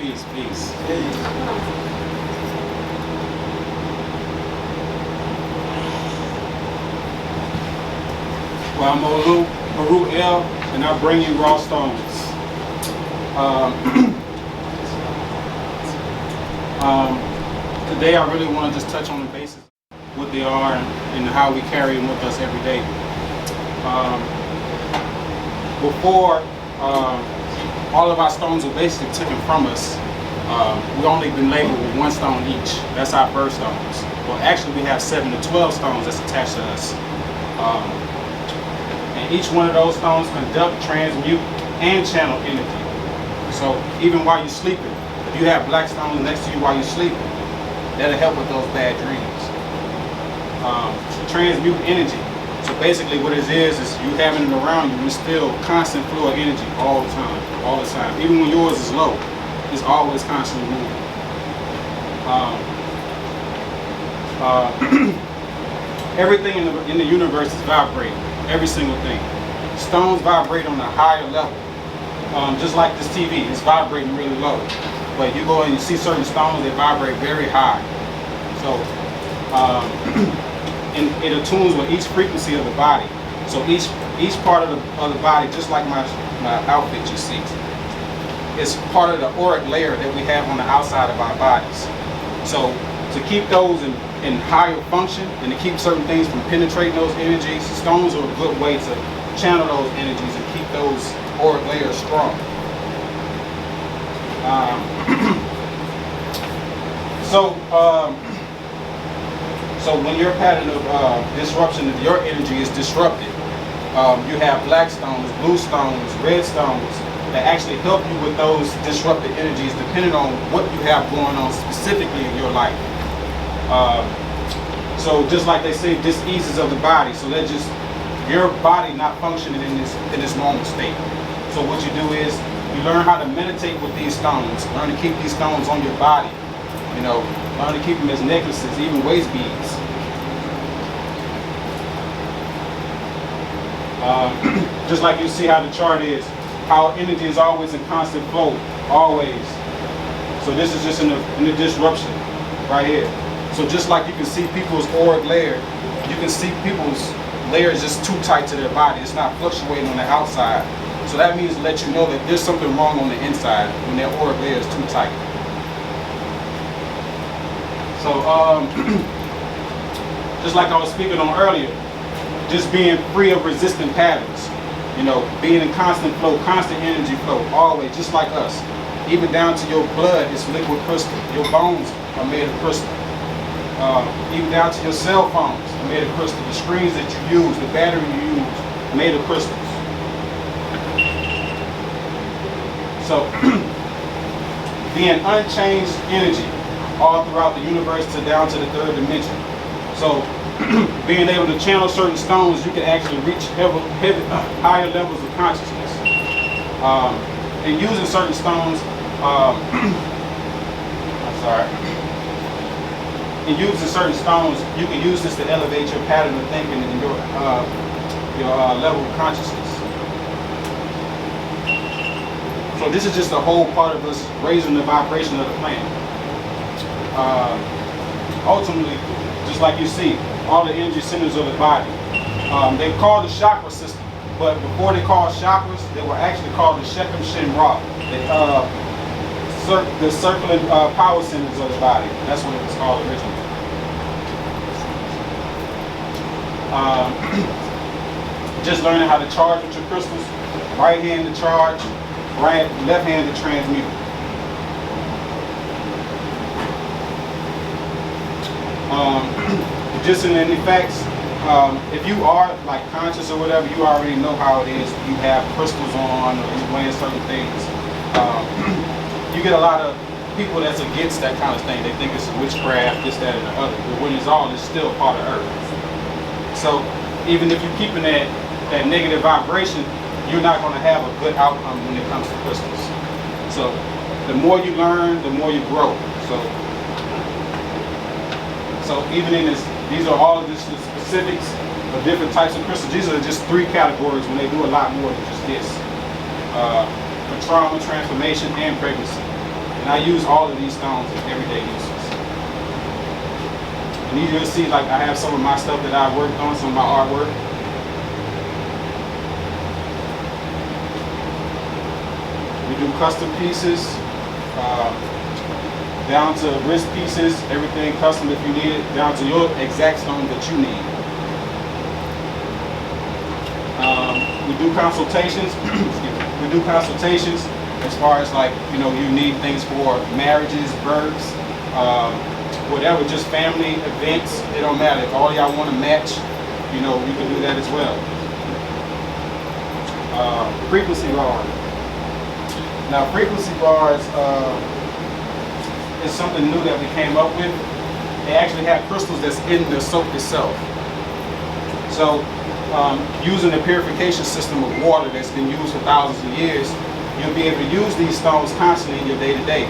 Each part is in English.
Peace, peace. Well, I'm Maru L, and I bring you Raw Stones. Today I really want to just touch on the basics, what they are, and how we carry them with us every day. Before, all of our stones were basically taken from us. We've only been labeled with 1 stone each. That's our birth stones. Well, actually we have 7 to 12 stones that's attached to us. And each one of those stones conduct, transmute, and channel energy. So even while you're sleeping, if you have black stones next to you while you're sleeping, that'll help with those bad dreams. Transmute energy. So basically what it is you having it around you, it's still constant flow of energy all the time. Even when yours is low, it's always constantly moving. Everything in the universe is vibrating, every single thing. Stones vibrate on a higher level. Just like this TV, it's vibrating really low. But you go and you see certain stones that vibrate very high. So and it attunes with each frequency of the body. So each part of the body, just like my outfit you see, is part of the auric layer that we have on the outside of our bodies. So to keep those in higher function and to keep certain things from penetrating those energies, stones are a good way to channel those energies and keep those auric layers strong. So when your pattern of disruption of your energy is disrupted, you have black stones, blue stones, red stones that actually help you with those disrupted energies depending on what you have going on specifically in your life. So just like they say, dis-eases of the body. So that's just your body not functioning in this normal state. So what you do is you learn how to meditate with these stones, learn to keep these stones on your body. You know, learn to keep them as necklaces, even waist beads. Just like you see how the chart is, how energy is always in constant flow, always. So this is just in the disruption right here. So just like you can see people's auric layer, you can see people's layer is just too tight to their body. It's not fluctuating on the outside. So that means to let you know that there's something wrong on the inside when their auric layer is too tight. So just like I was speaking on earlier, just being free of resistant patterns, you know, being in constant flow, constant energy flow, always, just like us. Even down to your blood is liquid crystal. Your bones are made of crystal. Even down to your cell phones are made of crystal. The screens that you use, the battery you use, made of crystals. So being unchanged energy all throughout the universe to down to the 3rd dimension. So being able to channel certain stones, you can actually reach higher levels of consciousness. And using certain stones, and using certain stones, you can use this to elevate your pattern of thinking and your level of consciousness. So this is just a whole part of us raising the vibration of the planet. Ultimately, just like you see, all the energy centers of the body. They call the chakra system, but before they called chakras, they were actually called the Shekhem Shin Ra, the circling power centers of the body. That's what it was called originally. Just learning how to charge with your crystals. Right hand to charge, left hand to transmute. Just in the facts, if you are like conscious or whatever, you already know how it is. You have crystals on, or you're wearing certain things. You get a lot of people that's against that kind of thing. They think it's witchcraft, this, that, and the other. But when it's all, it's still part of Earth. So even if you're keeping that negative vibration, you're not going to have a good outcome when it comes to crystals. So the more you learn, the more you grow. So even in this, these are all just the specifics of different types of crystals. These are just 3 categories when they do a lot more than just this. For trauma, transformation, and pregnancy. And I use all of these stones in everyday uses. And you'll see, like, I have some of my stuff that I worked on, some of my artwork. We do custom pieces, down to wrist pieces, everything custom if you need it, down to your exact stone that you need. We do consultations. We do consultations as far as, like, you know, you need things for marriages, births, whatever, just family events. It don't matter. If all y'all want to match, you know, you can do that as well. Frequency bars. Now, frequency bars is something new that we came up with. They actually have crystals that's in the soap itself. So, using the purification system of water that's been used for thousands of years, you'll be able to use these stones constantly in your day-to-day.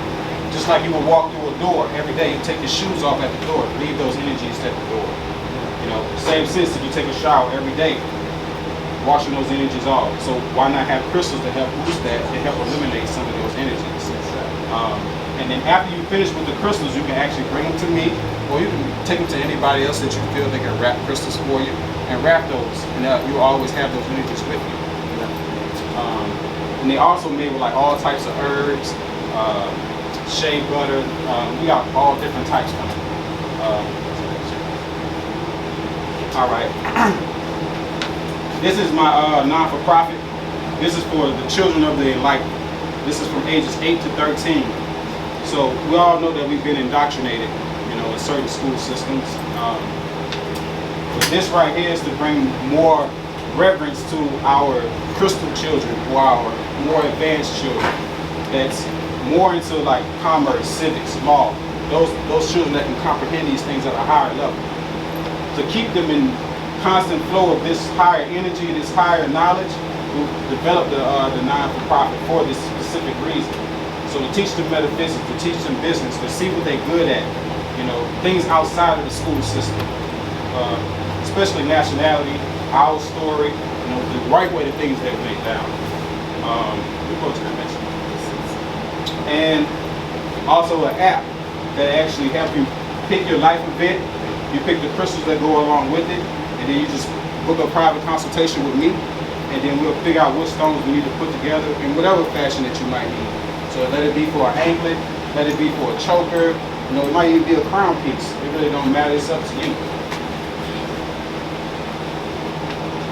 Just like you would walk through a door every day, you take your shoes off at the door, leave those energies at the door. You know, same sense if you take a shower every day, washing those energies off. So why not have crystals to help boost that, to help eliminate some of those energies? And then after you finish with the crystals, you can actually bring them to me, or you can take them to anybody else that you feel they can wrap crystals for you, and wrap those, and you'll always have those energies with you. And they also made with, like, all types of herbs, shea butter. We got all different types of them. All right. This is my non-for-profit. This is for the children of the enlightened. This is from ages 8 to 13. So we all know that we've been indoctrinated, you know, in certain school systems. But this right here is to bring more reverence to our crystal children, or our more advanced children. That's more into, like, commerce, civics, law. Those children that can comprehend these things at a higher level. To keep them in constant flow of this higher energy, this higher knowledge, we developed the non-for-profit for this specific reason. So to teach them metaphysics, to teach them business, to see what they're good at, you know, things outside of the school system, especially nationality, our story, you know, the right way to things that we lay down. We go to the next one. And also an app that actually helps you pick your life event. You pick the crystals that go along with it, and then you just book a private consultation with me, and then we'll figure out what stones we need to put together in whatever fashion that you might need. So let it be for an anklet, let it be for a choker, you know, it might even be a crown piece. It really don't matter, it's up to you.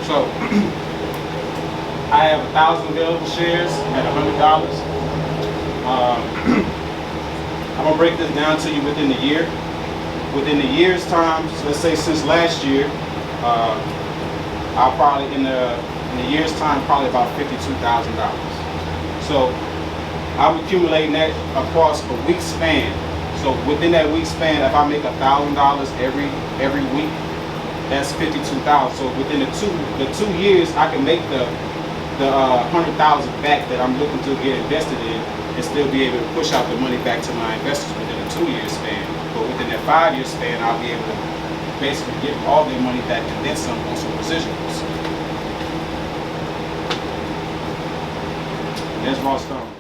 So, I have 1,000 available shares at $100. I'm gonna break this down to you within the year. Within the year's time, so let's say since last year, I'll probably in the year's time probably about $52,000. So I'm accumulating that across a week span. So within that week span, if I make $1,000 every week, that's $52,000. So within the two years, I can make the $100,000 back that I'm looking to get invested in, and still be able to push out the money back to my investors within a 2-year span. But within that 5-year span, I'll be able to basically give all their money back and then some on some residuals. There's RawSTONES.